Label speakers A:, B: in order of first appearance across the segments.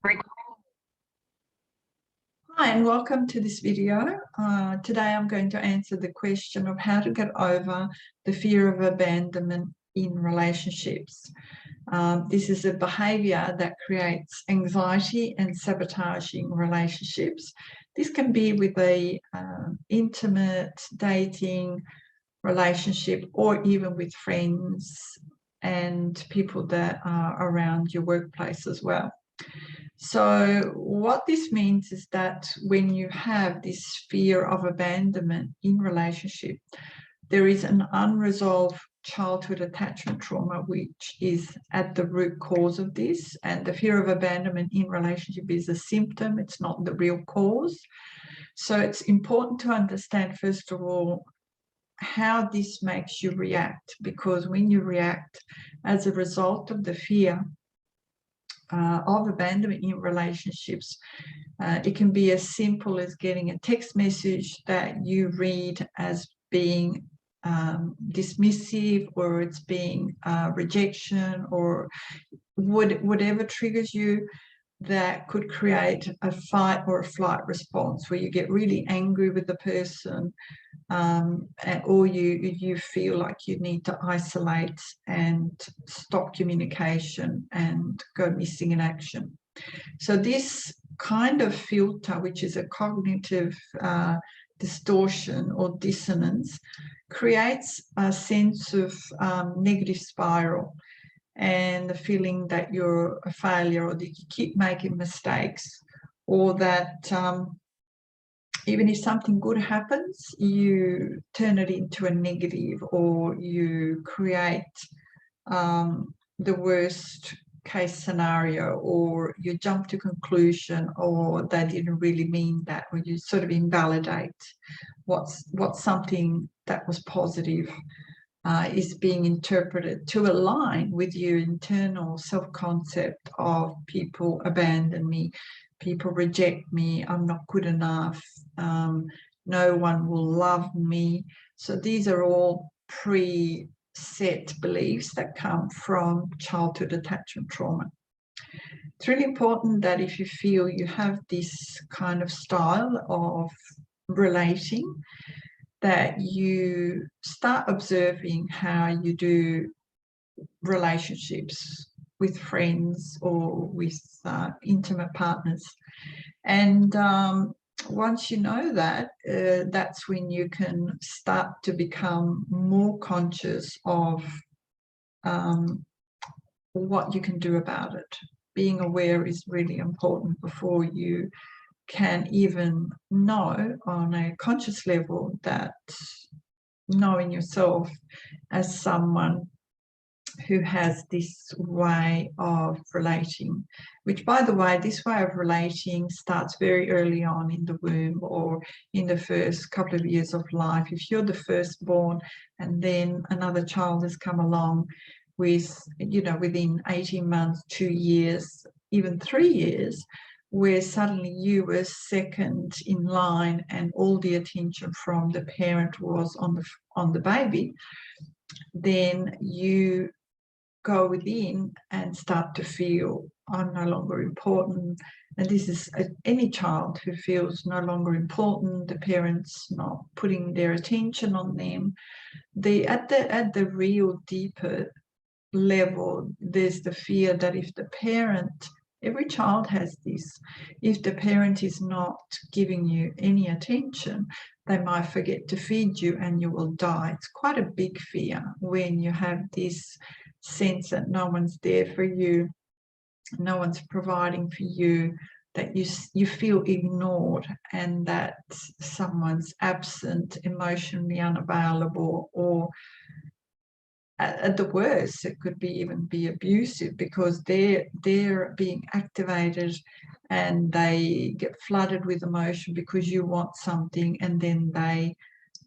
A: Hi, and welcome to this video. Today I'm going to answer the question of how to get over the fear of abandonment in relationships. This is a behaviour that creates anxiety and sabotaging relationships. This can be with a intimate dating relationship, or even with friends and people that are around your workplace as well. So what this means is that when you have this fear of abandonment in relationship, there is an unresolved childhood attachment trauma which is at the root cause of this, and the fear of abandonment in relationship is a symptom, it's not the real cause. So it's important to understand, first of all, how this makes you react, because when you react as a result of the fear of abandonment in relationships, it can be as simple as getting a text message that you read as being dismissive, or it's being rejection, or whatever triggers you, that could create a fight or a flight response where you get really angry with the person, or you feel like you need to isolate and stop communication and go missing in action. So this kind of filter, which is a cognitive distortion or dissonance, creates a sense of negative spiral, and the feeling that you're a failure, or that you keep making mistakes, or that even if something good happens, you turn it into a negative, or you create the worst case scenario, or you jump to conclusion, or they didn't really mean that, or you sort of invalidate what's something that was positive is being interpreted to align with your internal self-concept of people abandon me, people reject me, I'm not good enough, no one will love me. So these are all pre-set beliefs that come from childhood attachment trauma. It's really important that if you feel you have this kind of style of relating, that you start observing how you do relationships with friends or with intimate partners. And once you know that, that's when you can start to become more conscious of what you can do about it. Being aware is really important before you can even know on a conscious level that knowing yourself as someone who has this way of relating, which, by the way, this way of relating starts very early on in the womb, or in the first couple of years of life. If you're the firstborn and then another child has come along with, you know, within 18 months, 2 years, even 3 years, where suddenly you were second in line and all the attention from the parent was on the baby, then you go within and start to feel, I'm no longer important. And this is any child who feels no longer important, the parents not putting their attention on them. At the real deeper level, there's the fear that if the parent, every child has this, if the parent is not giving you any attention, they might forget to feed you and you will die. It's quite a big fear when you have this sense that no one's there for you, no one's providing for you, that you feel ignored, and that someone's absent, emotionally unavailable, or at the worst, it could even be abusive, because they're being activated and they get flooded with emotion because you want something, and then they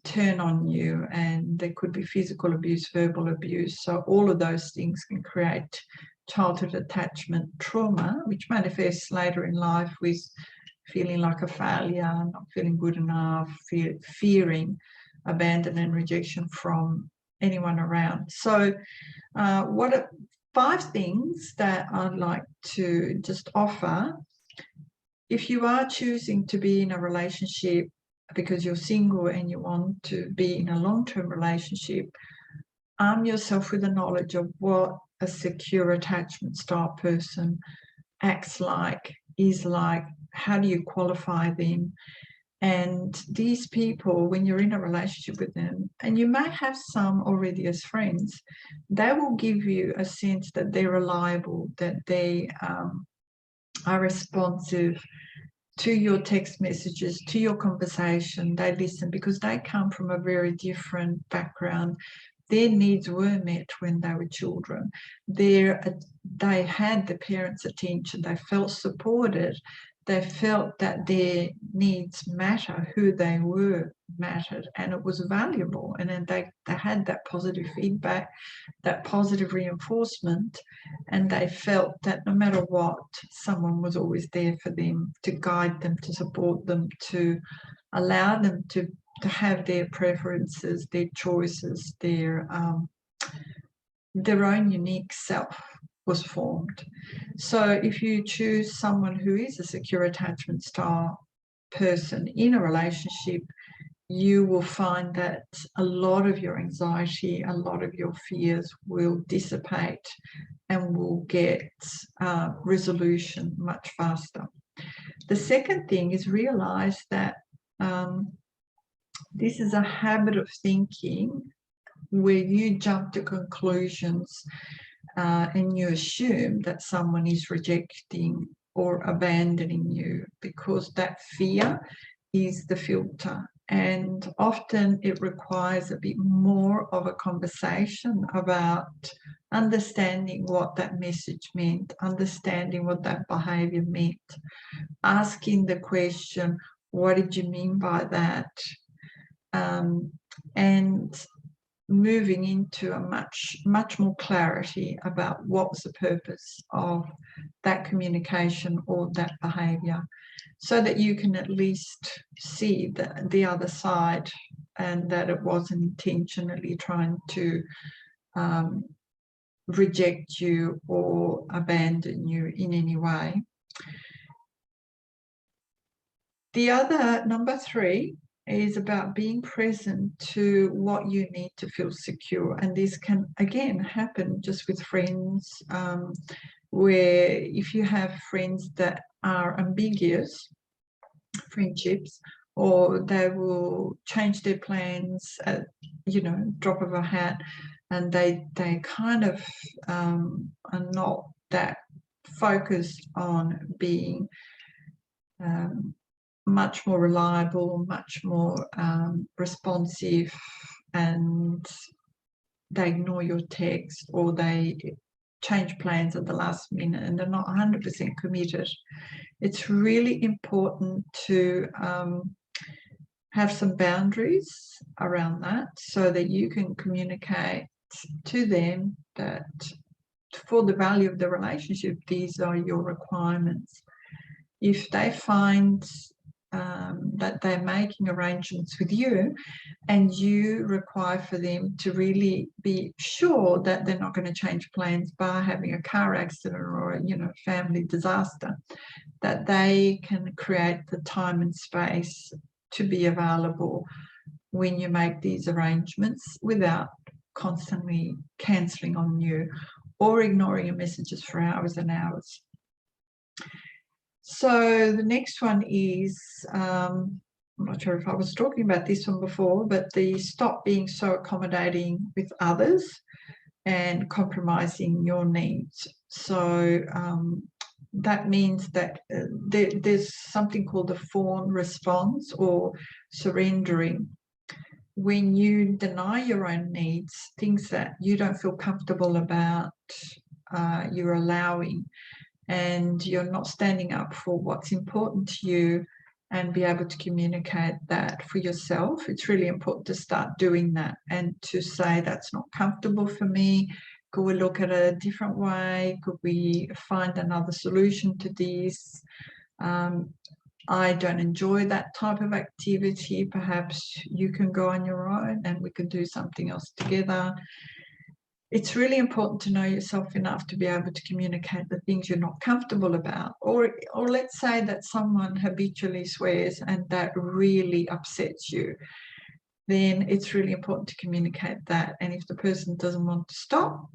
A: turn on you, and there could be physical abuse, verbal abuse. So all of those things can create childhood attachment trauma, which manifests later in life with feeling like a failure, not feeling good enough, fearing abandonment and rejection from anyone around. So 5 things that I'd like to just offer. If you are choosing to be in a relationship because you're single and you want to be in a long-term relationship, arm yourself with the knowledge of what a secure attachment style person acts like, is like, how do you qualify them? And these people, when you're in a relationship with them, and you may have some already as friends, they will give you a sense that they're reliable, that they are responsive to your text messages, to your conversation. They listen because they come from a very different background. Their needs were met when they were children. They had the parents' attention. They felt supported. They felt that their needs matter, who they were mattered, and it was valuable. And then they had that positive feedback, that positive reinforcement, and they felt that no matter what, someone was always there for them, to guide them, to support them, to allow them to have their preferences, their choices, their own unique self was formed. So if you choose someone who is a secure attachment style person in a relationship, you will find that a lot of your anxiety, a lot of your fears will dissipate and will get resolution much faster. The second thing is realize that this is a habit of thinking where you jump to conclusions and you assume that someone is rejecting or abandoning you, because that fear is the filter. And often it requires a bit more of a conversation about understanding what that message meant, understanding what that behavior meant, asking the question, what did you mean by that? And moving into a much more clarity about what was the purpose of that communication or that behavior, so that you can at least see the other side, and that it wasn't intentionally trying to reject you or abandon you in any way. The other, number 3, is about being present to what you need to feel secure. And this can, again, happen just with friends, where if you have friends that are ambiguous friendships, or they will change their plans at, drop of a hat, and they kind of are not that focused on being much more reliable, much more responsive, and they ignore your text, or they change plans at the last minute and they're not 100% committed. It's really important to have some boundaries around that, so that you can communicate to them that for the value of the relationship, these are your requirements. If they find that they're making arrangements with you, and you require for them to really be sure that they're not going to change plans by having a car accident or a family disaster, that they can create the time and space to be available when you make these arrangements, without constantly cancelling on you or ignoring your messages for hours and hours. So the next one is, I'm not sure if I was talking about this one before, but the stop being so accommodating with others and compromising your needs. So that means that there's something called the fawn response, or surrendering. When you deny your own needs, things that you don't feel comfortable about, you're allowing, and you're not standing up for what's important to you and be able to communicate that for yourself. It's really important to start doing that and to say, that's not comfortable for me. Could we look at it a different way? Could we find another solution to this? I don't enjoy that type of activity. Perhaps you can go on your own and we can do something else together. it's really important to know yourself enough to be able to communicate the things you're not comfortable about. Or let's say that someone habitually swears and that really upsets you. Then it's really important to communicate that. And if the person doesn't want to stop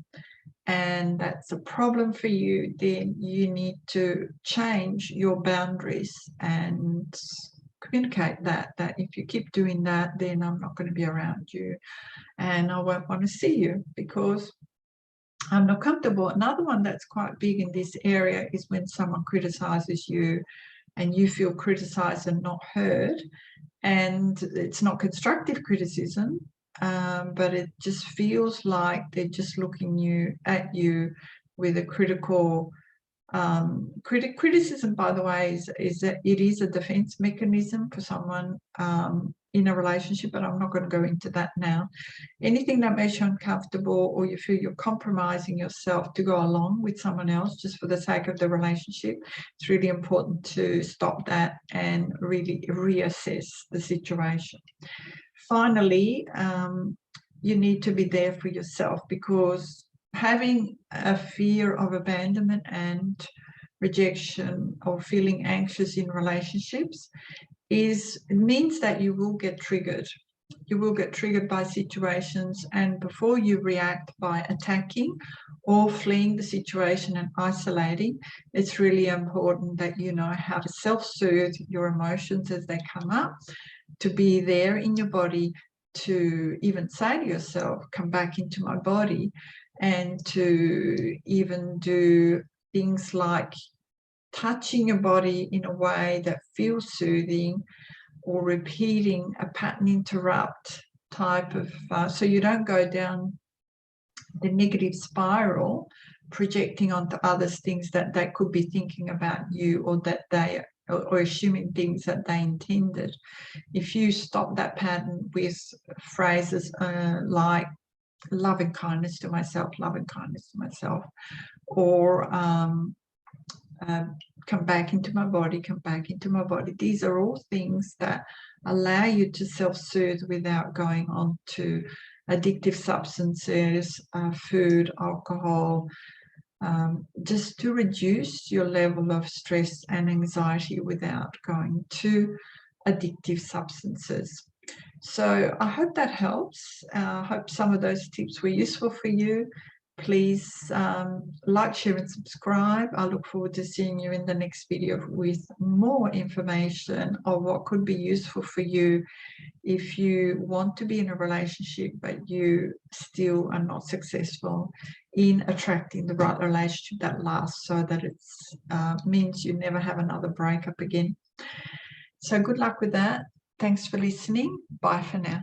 A: and that's a problem for you, then you need to change your boundaries and communicate that if you keep doing that, then I'm not going to be around you and I won't want to see you because I'm not comfortable. Another one that's quite big in this area is when someone criticizes you and you feel criticized and not heard, and it's not constructive criticism, but it just feels like they're just looking at you with a critical criticism, by the way, is that it is a defense mechanism for someone in a relationship, but I'm not going to go into that now. Anything that makes you uncomfortable or you feel you're compromising yourself to go along with someone else just for the sake of the relationship, it's really important to stop that and really reassess the situation. Finally, you need to be there for yourself, because having a fear of abandonment and rejection or feeling anxious in relationships means that you will get triggered. You will get triggered by situations, and before you react by attacking or fleeing the situation and isolating, it's really important that you know how to self-soothe your emotions as they come up, to be there in your body, to even say to yourself, come back into my body, and to even do things like touching your body in a way that feels soothing, or repeating a pattern interrupt type of, so you don't go down the negative spiral, projecting onto others things that they could be thinking about you, or that they or assuming things that they intended. If you stop that pattern with phrases like love and kindness to myself, love and kindness to myself, or come back into my body, come back into my body. These are all things that allow you to self-soothe without going on to addictive substances, food, alcohol, just to reduce your level of stress and anxiety without going to addictive substances. So I hope that helps. I hope some of those tips were useful for you. Please like, share and subscribe. I look forward to seeing you in the next video with more information of what could be useful for you if you want to be in a relationship but you still are not successful in attracting the right relationship that lasts, so that it means you never have another breakup again. So good luck with that. Thanks for listening. Bye for now.